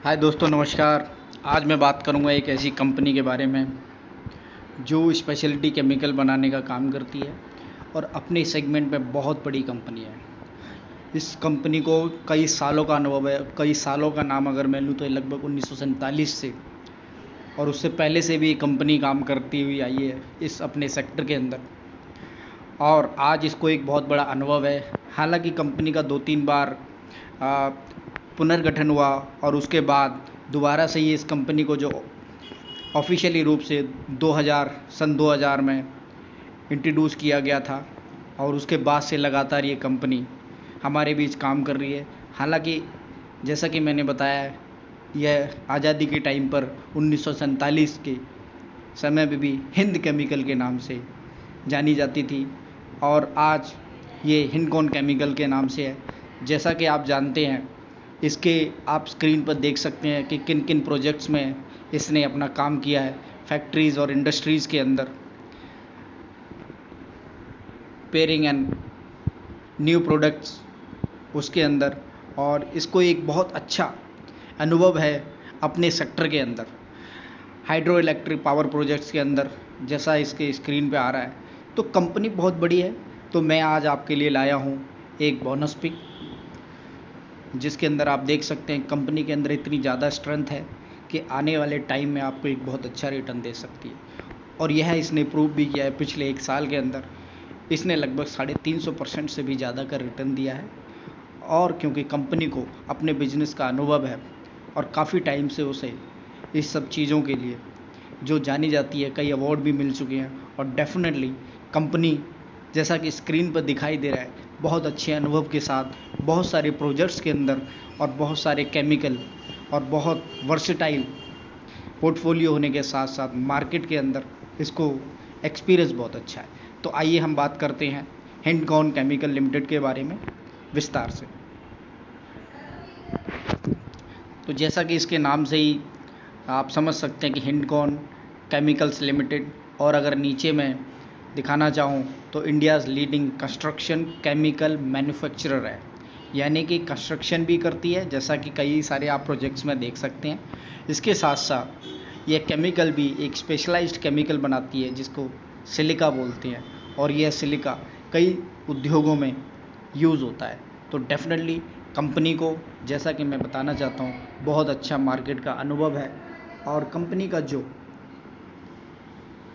हाय दोस्तों, नमस्कार। आज मैं बात करूंगा एक ऐसी कंपनी के बारे में जो स्पेशलिटी केमिकल बनाने का काम करती है और अपने सेगमेंट में बहुत बड़ी कंपनी है। इस कंपनी को कई सालों का अनुभव है। कई सालों का नाम अगर मैं लूँ तो लगभग 1947 से और उससे पहले से भी ये कंपनी काम करती हुई आई है इस अपने सेक्टर के अंदर, और आज इसको एक बहुत बड़ा अनुभव है। हालांकि कंपनी का 2-3 बार आ, पुनर्गठन हुआ और उसके बाद दोबारा से ये इस कंपनी को जो ऑफिशियली रूप से 2000 में इंट्रोड्यूस किया गया था, और उसके बाद से लगातार ये कंपनी हमारे बीच काम कर रही है। हालांकि जैसा कि मैंने बताया, यह आज़ादी के टाइम पर 1947 के समय में भी हिंद केमिकल के नाम से जानी जाती थी, और आज ये हिंडकॉन केमिकल के नाम से है। जैसा कि आप जानते हैं, इसके आप स्क्रीन पर देख सकते हैं कि किन किन प्रोजेक्ट्स में इसने अपना काम किया है। फैक्ट्रीज़ और इंडस्ट्रीज़ के अंदर पेयरिंग एंड न्यू प्रोडक्ट्स उसके अंदर, और इसको एक बहुत अच्छा अनुभव है अपने सेक्टर के अंदर हाइड्रो इलेक्ट्रिक पावर प्रोजेक्ट्स के अंदर, जैसा इसके स्क्रीन पे आ रहा है। तो कंपनी बहुत बड़ी है। तो मैं आज आपके लिए लाया हूँ एक बोनस पिक, जिसके अंदर आप देख सकते हैं कंपनी के अंदर इतनी ज़्यादा स्ट्रेंथ है कि आने वाले टाइम में आपको एक बहुत अच्छा रिटर्न दे सकती है। और यह इसने प्रूव भी किया है। पिछले 1 साल के अंदर इसने लगभग 350% से भी ज़्यादा का रिटर्न दिया है। और क्योंकि कंपनी को अपने बिजनेस का अनुभव है और काफ़ी टाइम से उसे इस सब चीज़ों के लिए जो जानी जाती है, कई अवार्ड भी मिल चुके हैं। और डेफिनेटली कंपनी, जैसा कि स्क्रीन पर दिखाई दे रहा है, बहुत अच्छे अनुभव के साथ बहुत सारे प्रोजेक्ट्स के अंदर और बहुत सारे केमिकल और बहुत वर्सेटाइल पोर्टफोलियो होने के साथ साथ मार्केट के अंदर इसको एक्सपीरियंस बहुत अच्छा है। तो आइए हम बात करते हैं हिंडकॉन केमिकल लिमिटेड के बारे में विस्तार से। तो जैसा कि इसके नाम से ही आप समझ सकते हैं कि हिंडकॉन केमिकल्स लिमिटेड, और अगर नीचे में दिखाना चाहूँ तो India's leading construction chemical manufacturer है। यानी कि कंस्ट्रक्शन भी करती है, जैसा कि कई सारे आप प्रोजेक्ट्स में देख सकते हैं। इसके साथ साथ यह केमिकल भी एक स्पेशलाइज्ड केमिकल बनाती है जिसको सिलिका बोलते हैं, और यह सिलिका कई उद्योगों में यूज़ होता है। तो डेफिनेटली कंपनी को, जैसा कि मैं बताना चाहता हूँ, बहुत अच्छा मार्केट का अनुभव है। और कंपनी का जो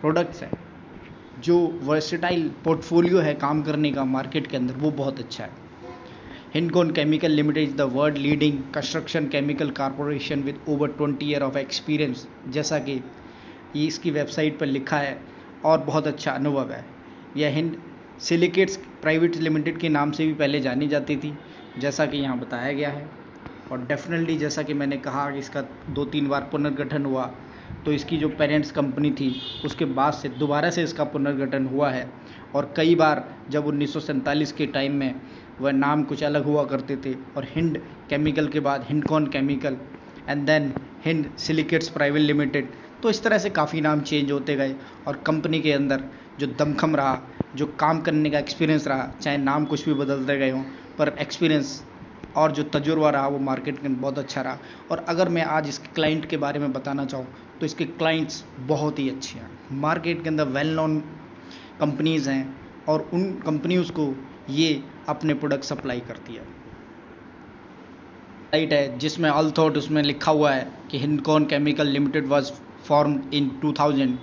प्रोडक्ट्स है, जो वर्सेटाइल पोर्टफोलियो है काम करने का मार्केट के अंदर, वो बहुत अच्छा है। Hindcon chemical limited is the world leading construction chemical corporation with over 20 year of experience, जैसा कि ये इसकी वेबसाइट पर लिखा है, और बहुत अच्छा अनुभव है। यह हिंद सिलिकेट्स प्राइवेट लिमिटेड के नाम से भी पहले जानी जाती थी, जैसा कि यहाँ बताया गया है। और डेफिनेटली जैसा कि मैंने कहा कि इसका 2-3 बार पुनर्गठन हुआ, तो इसकी जो पेरेंट्स कंपनी थी उसके बाद से दोबारा से इसका पुनर्गठन हुआ है। और कई बार जब 1947 के टाइम में वह नाम कुछ अलग हुआ करते थे, और हिंड केमिकल के बाद Hindcon chemical and then Hind silicates private limited, तो इस तरह से काफ़ी नाम चेंज होते गए। और कंपनी के अंदर जो दमखम रहा, जो काम करने का एक्सपीरियंस रहा, चाहे नाम कुछ भी बदलते गए हों, पर एक्सपीरियंस और जो तजुर्बा रहा वो मार्केट के अंदर बहुत अच्छा रहा। और अगर मैं आज इसके क्लाइंट के बारे में बताना चाहूँ तो इसके क्लाइंट्स बहुत ही अच्छे हैं। मार्केट के अंदर वेल नोन कंपनीज़ हैं, और उन कंपनीज़ को ये अपने प्रोडक्ट सप्लाई करती है। साइट है जिसमें ऑल थॉट उसमें लिखा हुआ है कि Hindcon chemical limited was formed in 2000,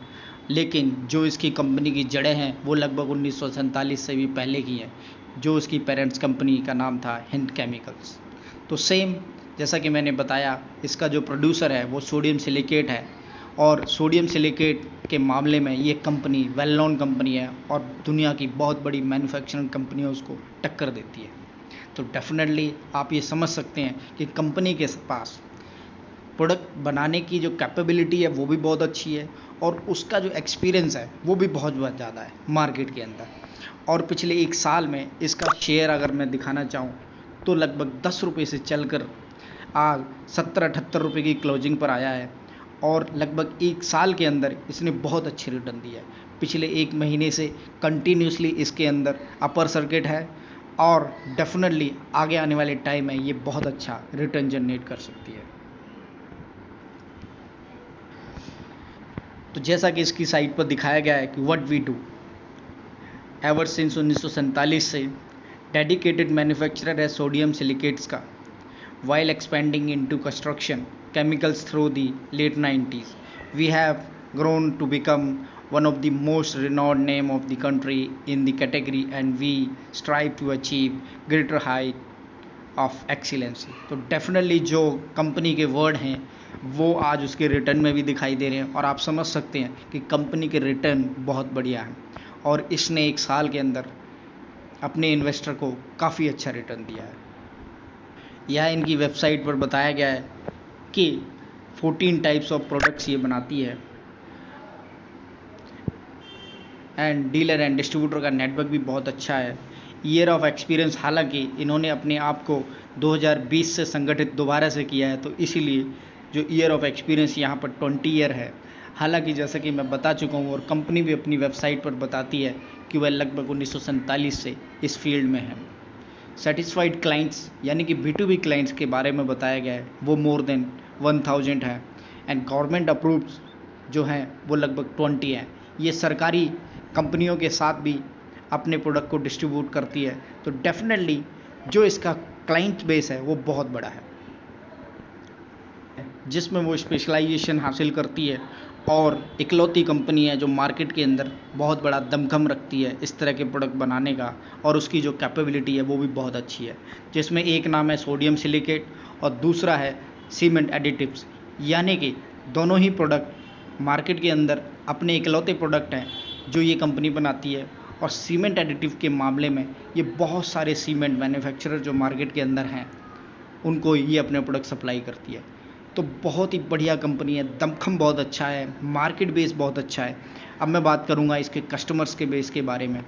लेकिन जो इसकी कंपनी की जड़ें हैं वो लगभग 1947 से भी पहले की हैं, जो इसकी पेरेंट्स कंपनी का नाम था हिंद केमिकल्स। तो सेम जैसा कि मैंने बताया, इसका जो प्रोड्यूसर है वो सोडियम सिलिकेट है, और सोडियम सिलिकेट के मामले में ये कंपनी वेल नोन कंपनी है, और दुनिया की बहुत बड़ी मैन्युफैक्चरिंग कंपनियों उसको टक्कर देती है। तो डेफिनेटली आप ये समझ सकते हैं कि कंपनी के पास प्रोडक्ट बनाने की जो कैपेबिलिटी है वो भी बहुत अच्छी है, और उसका जो एक्सपीरियंस है वो भी बहुत ज़्यादा है मार्केट के अंदर। और पिछले 1 साल में इसका शेयर अगर मैं दिखाना चाहूँ तो लगभग 10 रुपये से चलकर आज 70-78 रुपये की क्लोजिंग पर आया है, और लगभग 1 साल के अंदर इसने बहुत अच्छे रिटर्न दिया है। पिछले 1 महीने से कंटिन्यूसली इसके अंदर अपर सर्किट है, और डेफिनेटली आगे आने वाले टाइम में ये बहुत अच्छा रिटर्न जनरेट कर सकती है। तो जैसा कि इसकी साइट पर दिखाया गया है कि what we do ever since 1947 से डेडिकेटेड मैन्युफैक्चरर है सोडियम सिलिकेट्स का, while expanding into construction chemicals through the late 90s. We have grown to become one of the most renowned name of the country in the category, and we strive to achieve greater height of excellency. तो definitely जो company के word हैं वो आज उसके return में भी दिखाई दे रहे हैं, और आप समझ सकते हैं कि कंपनी के रिटर्न बहुत बढ़िया हैं, और इसने एक साल के अंदर अपने इन्वेस्टर को काफ़ी अच्छा रिटर्न दिया है। यह इनकी वेबसाइट पर बताया गया है कि 14 टाइप्स ऑफ प्रोडक्ट्स ये बनाती है, एंड डीलर एंड डिस्ट्रीब्यूटर का नेटवर्क भी बहुत अच्छा है। ईयर ऑफ एक्सपीरियंस, हालांकि इन्होंने अपने आप को 2020 से संगठित दोबारा से किया है, तो इसीलिए जो ईयर ऑफ एक्सपीरियंस यहाँ पर 20 ईयर है। हालांकि जैसा कि मैं बता चुका हूँ और कंपनी भी अपनी वेबसाइट पर बताती है कि वह लगभग 1947 से इस फील्ड में है। सेटिस्फाइड क्लाइंट्स यानी कि B2B क्लाइंट्स के बारे में बताया गया है, वो मोर देन 1000 है, एंड गवर्नमेंट अप्रूव्ड जो हैं वो लगभग 20 हैं। ये सरकारी कंपनियों के साथ भी अपने प्रोडक्ट को डिस्ट्रीब्यूट करती है, तो डेफिनेटली जो इसका क्लाइंट बेस है वो बहुत बड़ा है, जिसमें वो स्पेशलाइजेशन हासिल करती है, और इकलौती कंपनी है जो मार्केट के अंदर बहुत बड़ा दमखम रखती है इस तरह के प्रोडक्ट बनाने का, और उसकी जो कैपेबिलिटी है वो भी बहुत अच्छी है, जिसमें एक नाम है सोडियम सिलिकेट और दूसरा है सीमेंट एडिटिव्स। यानी कि दोनों ही प्रोडक्ट मार्केट के अंदर अपने इकलौते प्रोडक्ट हैं जो ये कंपनी बनाती है, और सीमेंट एडिटिव के मामले में ये बहुत सारे सीमेंट मैन्युफैक्चरर जो मार्केट के अंदर हैं उनको ये अपने प्रोडक्ट सप्लाई करती है। तो बहुत ही बढ़िया कंपनी है, दमखम बहुत अच्छा है, मार्केट बेस बहुत अच्छा है। अब मैं बात करूंगा इसके कस्टमर्स के बेस के बारे में।